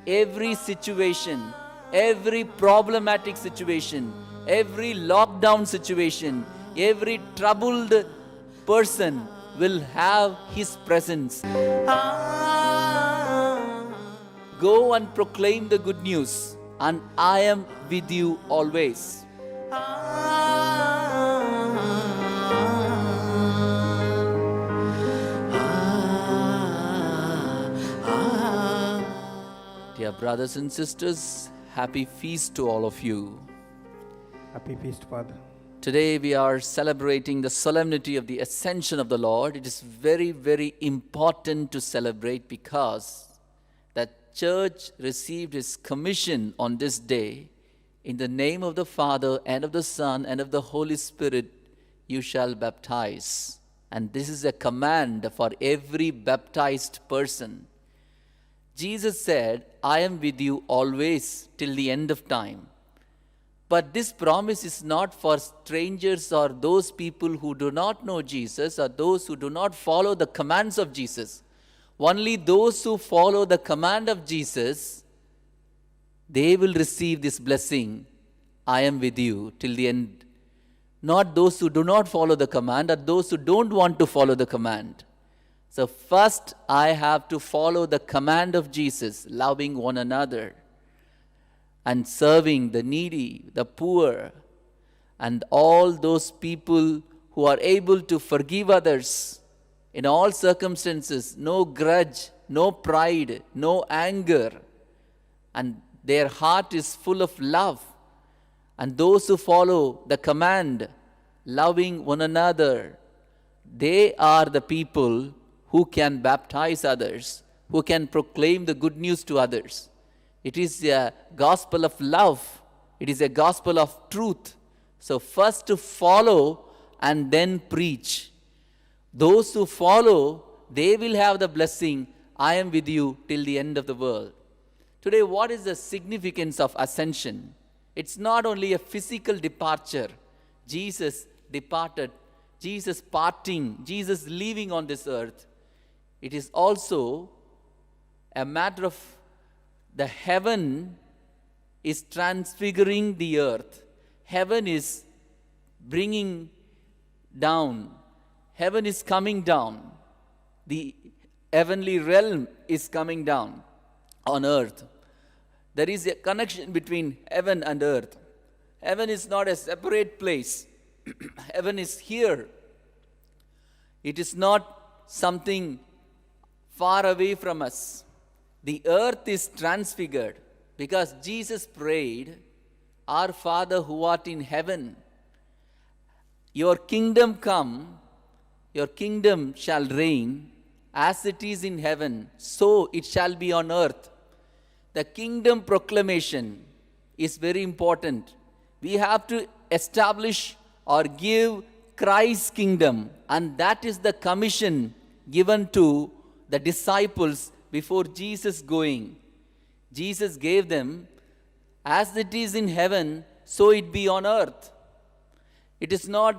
every situation, every problematic situation, every lockdown situation, every troubled person will have His presence. Go and proclaim the good news, and I am with you always. Dear brothers and sisters, happy feast to all of you. Happy feast, Father. Today we are celebrating the solemnity of the ascension of the Lord. It is very, very important to celebrate because the church received His commission on this day. In the name of the Father and of the Son and of the Holy Spirit, you shall baptize. And this is a command for every baptized person. Jesus said, I am with you always till the end of time. But this promise is not for strangers or those people who do not know Jesus or those who do not follow the commands of Jesus. Only those who follow the command of Jesus, they will receive this blessing, I am with you till the end. Not those who do not follow the command or those who don't want to follow the command. So first I have to follow the command of Jesus, loving one another and serving the needy, the poor, and all those people who are able to forgive others in all circumstances, no grudge, no pride, no anger, and their heart is full of love. And those who follow the command, loving one another, they are the people who can baptize others, who can proclaim the good news to others. It is a gospel of love. It is a gospel of truth. So first to follow and then preach. Those who follow, they will have the blessing, I am with you till the end of the world. Today, what is the significance of ascension? It's not only a physical departure. Jesus departed, Jesus parting, Jesus leaving on this earth. It is also a matter of the heaven is transfiguring the earth. Heaven is bringing down. Heaven is coming down. The heavenly realm is coming down on earth. There is a connection between heaven and earth. Heaven is not a separate place. Heaven is here. It is not something far away from us. The earth is transfigured because Jesus prayed, Our Father who art in heaven, your kingdom come, your kingdom shall reign, as it is in heaven, so it shall be on earth. The kingdom proclamation is very important. We have to establish or give Christ's kingdom, and that is the commission given to the disciples before Jesus going. Jesus gave them, as it is in heaven, so it be on earth. It is not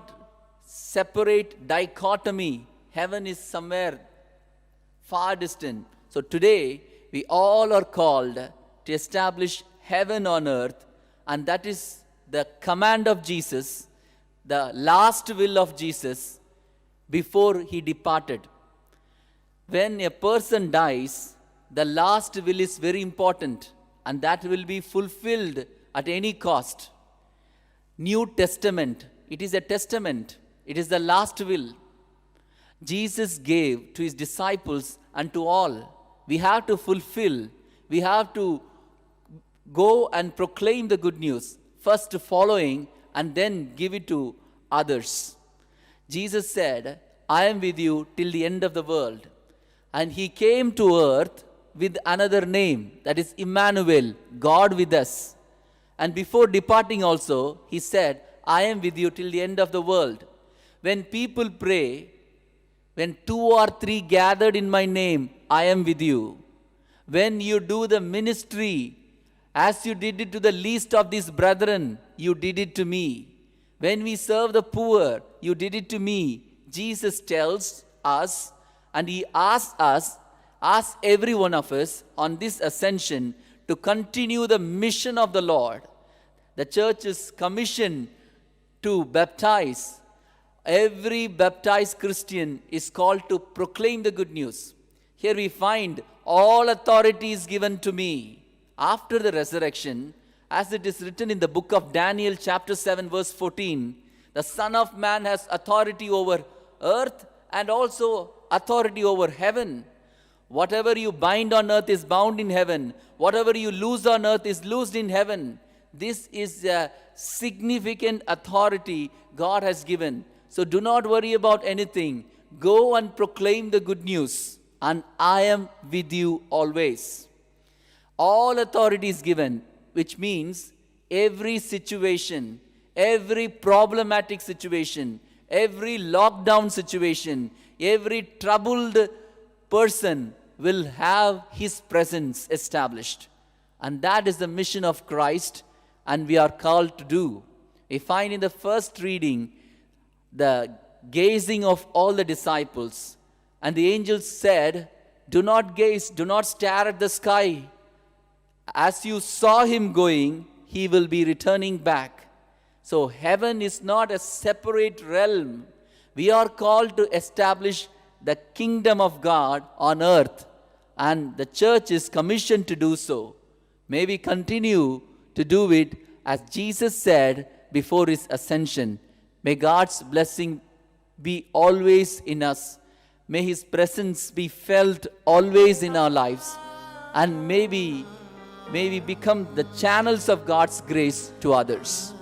separate dichotomy. Heaven is somewhere far distant. So today, we all are called to establish heaven on earth, and that is the command of Jesus, the last will of Jesus before He departed. When a person dies, the last will is very important, and that will be fulfilled at any cost. New Testament, it is a testament. It is the last will. Jesus gave to His disciples and to all. We have to fulfill. We have to go and proclaim the good news. First following and then give it to others. Jesus said, I am with you till the end of the world. And He came to earth with another name, that is Emmanuel, God with us. And before departing also, He said, I am with you till the end of the world. When people pray, when 2 or 3 gathered in my name, I am with you. When you do the ministry, as you did it to the least of these brethren, you did it to me. When we serve the poor, you did it to me. Jesus tells us, and He asks us, asks every one of us on this ascension to continue the mission of the Lord. The church is commissioned to baptize. Every baptized Christian is called to proclaim the good news. Here we find all authority is given to me. After the resurrection, as it is written in the book of Daniel chapter 7 verse 14, the Son of Man has authority over earth and also authority over heaven. Whatever you bind on earth is bound in heaven. Whatever you loose on earth is loosed in heaven. This is a significant authority God has given. So do not worry about anything. Go and proclaim the good news, and I am with you always. All authority is given, which means every situation, every problematic situation, every lockdown situation, every troubled person will have his presence established. And that is the mission of Christ, and we are called to do. We find in the first reading the gazing of all the disciples, and the angels said, "Do not gaze, do not stare at the sky. As you saw him going, he will be returning back." So heaven is not a separate realm. We are called to establish the kingdom of God on earth, and the church is commissioned to do so. May we continue to do it as Jesus said before his ascension. May God's blessing be always in us. May his presence be felt always in our lives. And may we become the channels of God's grace to others.